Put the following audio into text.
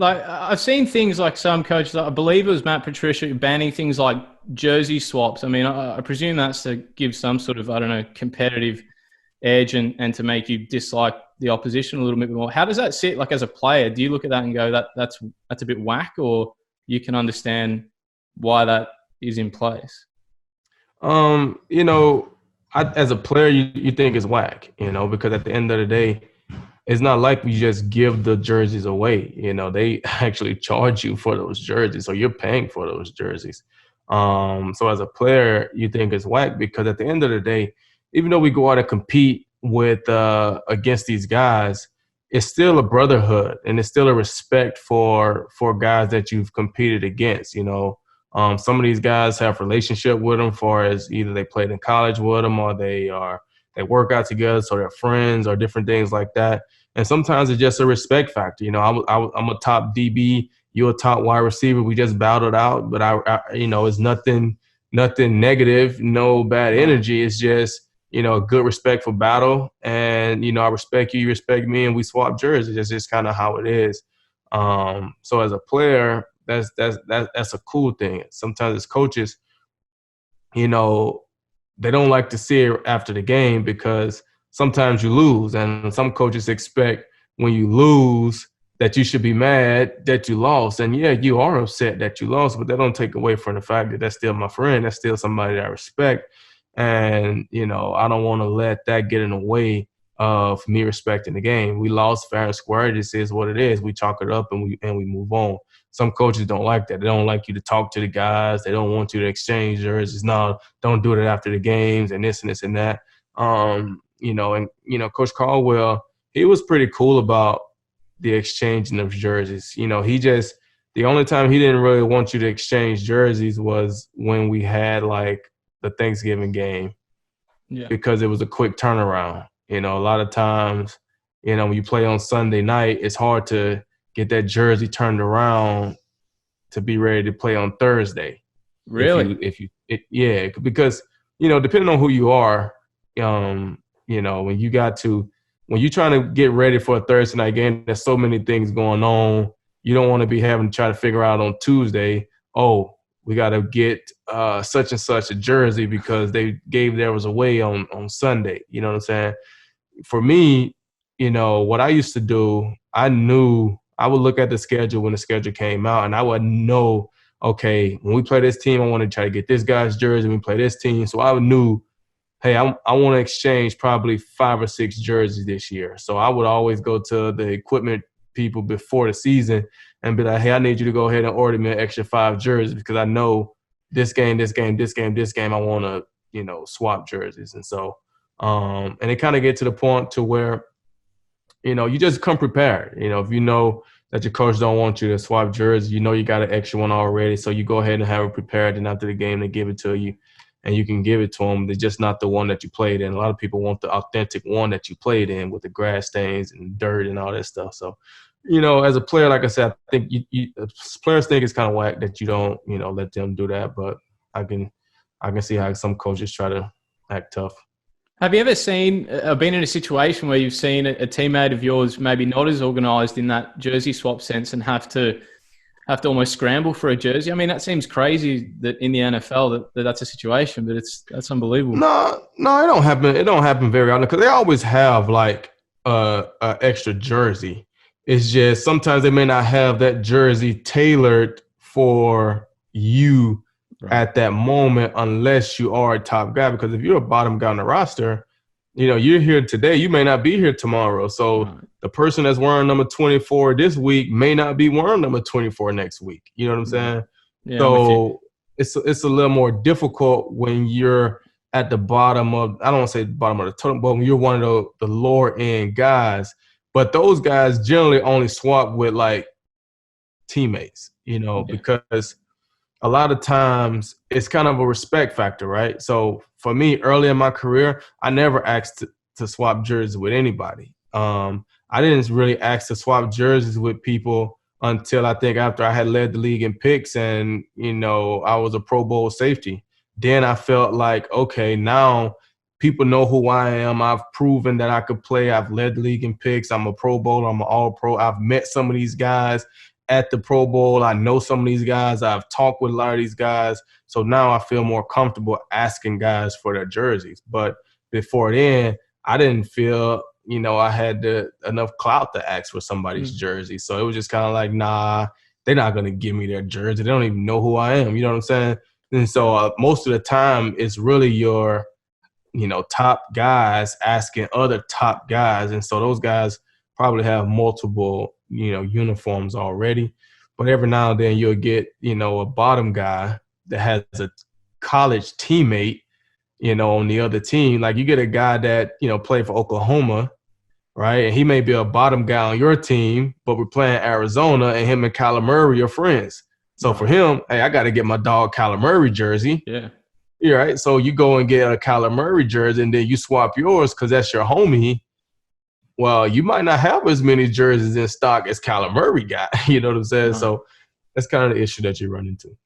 Like I've seen things like some coaches, I believe it was Matt Patricia, banning things like jersey swaps. I mean, I presume that's to give some sort of, I don't know, competitive edge and to make you dislike the opposition a little bit more. How does that sit like as a player? Do you look at that and go that's a bit whack, or you can understand why that is in place? You know, as a player, you think it's whack, because at the end of the day, it's not like we just give the jerseys away. They actually charge you for those jerseys, so you're paying for those jerseys. So as a player, you think it's whack because at the end of the day, even though we go out and compete with against these guys, it's still a brotherhood and it's still a respect for guys that you've competed against. Some of these guys have relationship with them, for as either they played in college with them or they work out together, so they're friends or different things like that. And sometimes it's just a respect factor. I'm a top DB, you're a top wide receiver. We just battled out, but it's nothing negative, no bad energy. It's just a good respectful battle, and I respect you, you respect me, and we swap jerseys. It's just kind of how it is. So as a player, that's a cool thing. Sometimes as coaches, you know, they don't like to see it after the game because sometimes you lose, and some coaches expect when you lose that you should be mad that you lost. And yeah, you are upset that you lost, but that don't take away from the fact that that's still my friend. That's still somebody that I respect. And, I don't want to let that get in the way of me respecting the game. We lost fair and square. This is what it is. We chalk it up and we move on. Some coaches don't like that. They don't like you to talk to the guys. They don't want you to exchange jerseys. No, don't do it after the games and this and that. Coach Caldwell, he was pretty cool about the exchanging of jerseys. The only time he didn't really want you to exchange jerseys was when we had like the Thanksgiving game, Yeah. because it was a quick turnaround. A lot of times, when you play on Sunday night, it's hard to get that jersey turned around to be ready to play on Thursday. Really? Yeah, because, depending on who you are, when you're trying to get ready for a Thursday night game, there's so many things going on. You don't want to be having to try to figure out on Tuesday, oh, we got to get such and such a jersey because they gave theirs away on Sunday. You know what I'm saying? For me, what I used to do, I would look at the schedule when the schedule came out, and I would know, okay, when we play this team, I want to try to get this guy's jersey. When we play this team. So I knew, hey, I want to exchange probably 5 or 6 jerseys this year. So I would always go to the equipment people before the season and be like, hey, I need you to go ahead and order me an extra 5 jerseys because I know this game, I want to, swap jerseys. And so, and it kind of get to the point to where, you just come prepared. If you know that your coach don't want you to swap jerseys, you got an extra one already. So you go ahead and have it prepared, and after the game, they give it to you. And you can give it to them. They're just not the one that you played in. A lot of people want the authentic one that you played in with the grass stains and dirt and all that stuff. So, as a player, like I said, I think players think it's kind of whack that you don't, let them do that. But I can see how some coaches try to act tough. Have you ever been in a situation where you've seen a teammate of yours maybe not as organised in that jersey swap sense and have to almost scramble for a jersey? I mean, that seems crazy that in the NFL that's a situation, but that's unbelievable. No, it don't happen. It don't happen very often because they always have like a extra jersey. It's just sometimes they may not have that jersey tailored for you at that moment unless you are a top guy. Because if you're a bottom guy on the roster, you're here today, you may not be here tomorrow. So the person that's wearing number 24 this week may not be wearing number 24 next week. You know what I'm saying? Yeah, So it's a little more difficult when you're at the bottom of, I don't want to say the bottom of the totem, but when you're one of the lower end guys. But those guys generally only swap with like teammates, because a lot of times it's kind of a respect factor, right? So for me, early in my career, I never asked to swap jerseys with anybody. I didn't really ask to swap jerseys with people until I think after I had led the league in picks and, I was a Pro Bowl safety. Then I felt like, okay, now people know who I am. I've proven that I could play. I've led the league in picks. I'm a Pro Bowler. I'm an All-Pro. I've met some of these guys at the Pro Bowl. I know some of these guys. I've talked with a lot of these guys. So now I feel more comfortable asking guys for their jerseys. But before then, I didn't feel, I had enough clout to ask for somebody's jersey. So it was just kind of like, nah, they're not going to give me their jersey. They don't even know who I am. You know what I'm saying? And so most of the time, it's really your, top guys asking other top guys. And so those guys probably have multiple, uniforms already. But every now and then you'll get, a bottom guy that has a college teammate, on the other team. Like you get a guy that, played for Oklahoma, right? And he may be a bottom guy on your team, but we're playing Arizona and him and Kyler Murray are friends. So for him, hey, I got to get my dog Kyler Murray jersey. Yeah. Yeah, right. So you go and get a Kyler Murray jersey and then you swap yours because that's your homie. Well, you might not have as many jerseys in stock as Kyler Murray got. You know what I'm saying? So that's kind of the issue that you run into.